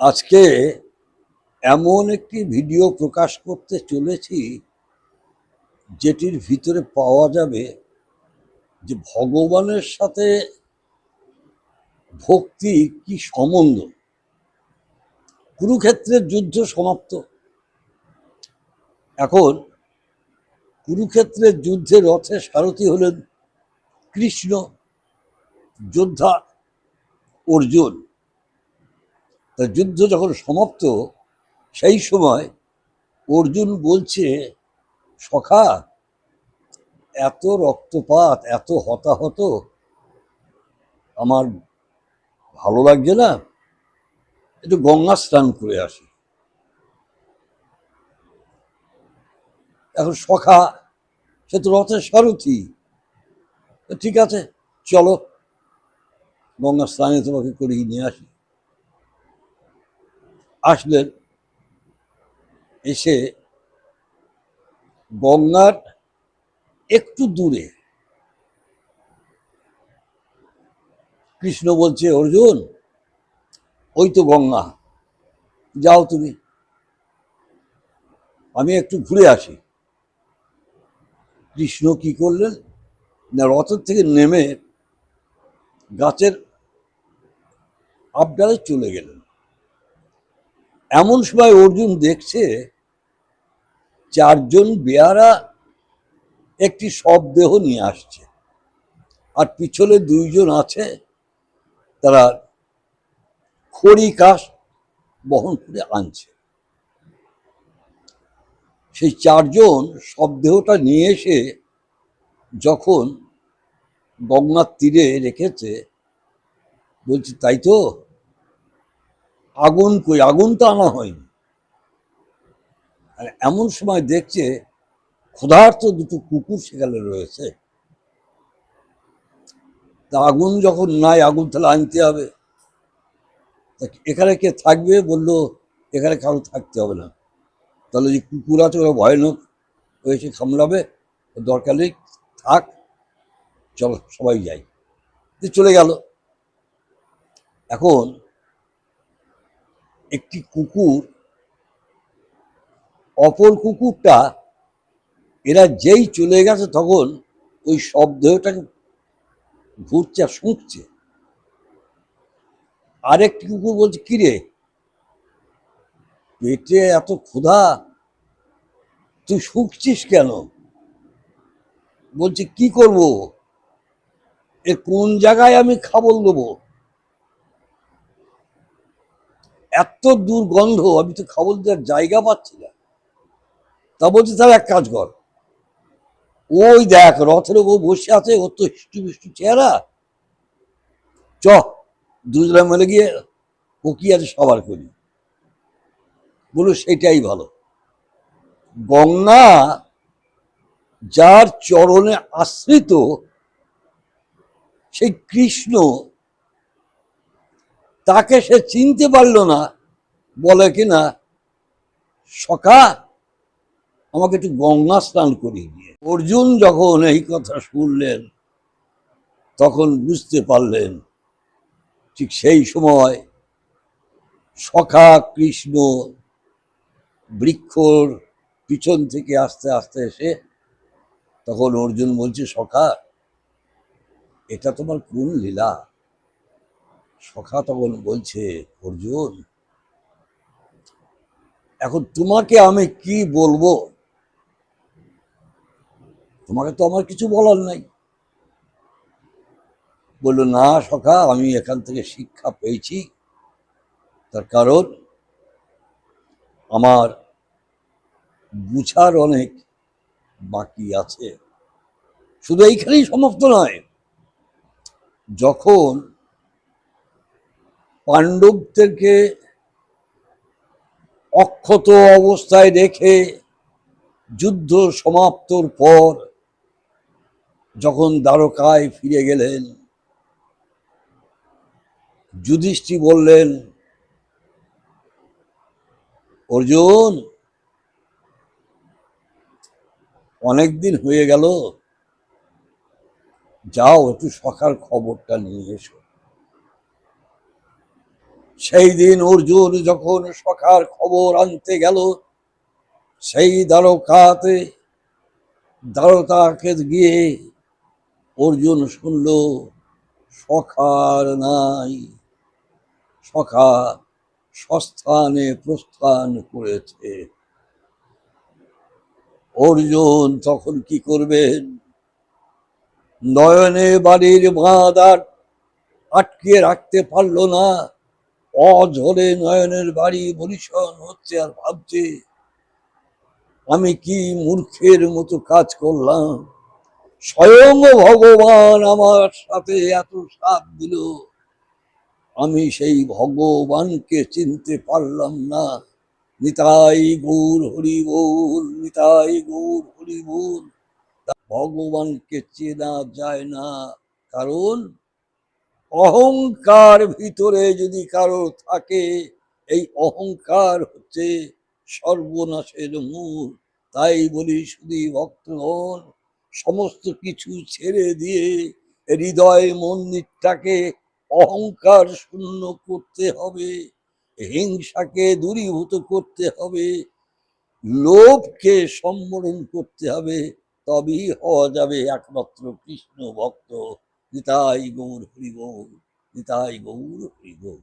আজকে এমন একটি ভিডিও প্রকাশ করতে চলেছি যেটির ভিতরে পাওয়া যাবে যে ভগবানের সাথে ভক্তি কি সম্বন্ধ। কুরুক্ষেত্রের যুদ্ধ সমাপ্ত। এখন কুরুক্ষেত্রের যুদ্ধে রথের সারথি হলেন কৃষ্ণ, যোদ্ধা অর্জুন। তা যুদ্ধ যখন সমাপ্ত সেই সময় অর্জুন বলছে, সখা, এত রক্তপাত, এত হতাহত আমার ভালো লাগছে না, একটু গঙ্গা স্নান করে আসি। এখন সখা, সে তো রথের সারথি, ঠিক আছে চলো গঙ্গা স্নানে তোমাকে করিয়ে নিয়ে আসি। আসলেন, এসে গঙ্গার একটু দূরে কৃষ্ণ বলছে, অর্জুন ওই তো গঙ্গা, যাও তুমি, আমি একটু ঘুরে আসি। কৃষ্ণ কি করলেন না, রথের থেকে নেমে গাছের আবডালে চলে গেলেন। এমন সময় অর্জুন দেখছে চারজন বেয়ারা একটি শবদেহ নিয়ে আসছে, আর পিছনে দুইজন আছে, তারা খড়ি কাঠ বহন করে আনছে। সেই চারজন শবদেহটা নিয়ে এসে যখন গঙ্গার তীরে রেখেছে, বলছে তাই তো, আগুন কই, আগুন তো আনা হয়নি। আর এমন সময় দেখছে ক্ষুধার্ত দুটো কুকুর সেখানে রয়েছে। তা আগুন যখন নাই, আগুন তাহলে আনতে হবে। এখানে কে থাকবে? বললো এখানে কারো থাকতে হবে না, তাহলে যে কুকুর আছে ওরা ভয়ানক এসে কামড়াবে, দরকার নেই, থাক, চলো সবাই যাই। চলে গেল। এখন একটি কুকুর, অপর কুকুরটা, এরা যেই চলে গেছে তখন ওই শবদেহটাকে ঘুরছে আর শুঁকছে। আরেকটি কুকুর বলছে, কিরে পেটে এত ক্ষুধা, তুই শুঁকছিস কেন? বলছে কি করব, এর কোন জায়গায় আমি খাবার দেবো, এত দুর্গন্ধ, আমি তো খাবার দেওয়ার জায়গা পাচ্ছি না। তা বলছে তাহলে এক কাজ কর, ওই দেখ রথের উপর বসে আছে, ওর তো হিষ্টু বিষ্টু চেহারা, চ দুজনে মিলে গিয়ে ও কি আছে সবার করি। বলো সেটাই ভালো। গঙ্গা যার চরণে আশ্রিত, সেই কৃষ্ণ, তাকে সে চিনতে পারল না, বলে কিনা, সখা আমাকে একটু গঙ্গা স্নান করিয়ে দিয়ে। অর্জুন যখন এই কথা শুনলেন তখন বুঝতে পারলেন ঠিক সেই সময় সখা কৃষ্ণ বৃক্ষর পিছন থেকে আস্তে আস্তে এসে, তখন অর্জুন বলছে, সখা এটা তোমার কোন লীলা? সখা তখন বলছে, অর্জুন এখন তোমাকে আমি কি বলবো, তোমাকে তো আমার কিছু বলার নাই। বললো, না সখা, আমি এখান থেকে শিক্ষা পেয়েছি, তার কারণ আমার বুঝার অনেক বাকি আছে। শুধু এইখানেই সমাপ্ত নয়, যখন পাণ্ডবদেরকে অক্ষত অবস্থায় রেখে যুদ্ধ সমাপ্তর পর যখন দ্বারকায় ফিরে গেলেন, যুধিষ্ঠির বললেন, অর্জুন অনেকদিন হয়ে গেল, যাও একটু সখার খবরটা নিয়ে এসো। সেই দিন অর্জুন যখন সখার খবর আনতে গেল, সেই দ্বারকাকে গিয়ে অর্জুন শুনল সখার নাই, সখা স্বস্থানে প্রস্থান করেছে। অর্জুন তখন কি করবেন? নয়নে বাড়ির বাঁধ আর আটকে রাখতে পারল না। অঝরে নয়নের বাড়ি বরিশন হচ্ছে আর ভাবছে, আমি কি মূর্খের মতো কাজ করলাম। স্বয়ং ভগবান আমার সাথে এত সাথ দিল, আমি সেই ভগবানকে চিনতে পারলাম না। নিতাই গৌর হরি বল, নিতাই গৌর হরি বল। ভগবানকে চেনা যায় না, কারণ অহংকার ভিতরে যদি কারো থাকে, এই অহংকার হচ্ছে সর্বনাশের মূল। তাই বলি শুধু ভক্তগণ, সমস্ত কিছু ছেড়ে দিয়ে হৃদয় মন্দিরটাকে অহংকার শূন্য করতে হবে, হিংসাকে দূরীভূত করতে হবে, লোভকে সম্বরণ করতে হবে, তবেই হওয়া যাবে একমাত্র কৃষ্ণ ভক্ত। নিতাই গৌর হরি বল, নিতাই গৌর হরি বল।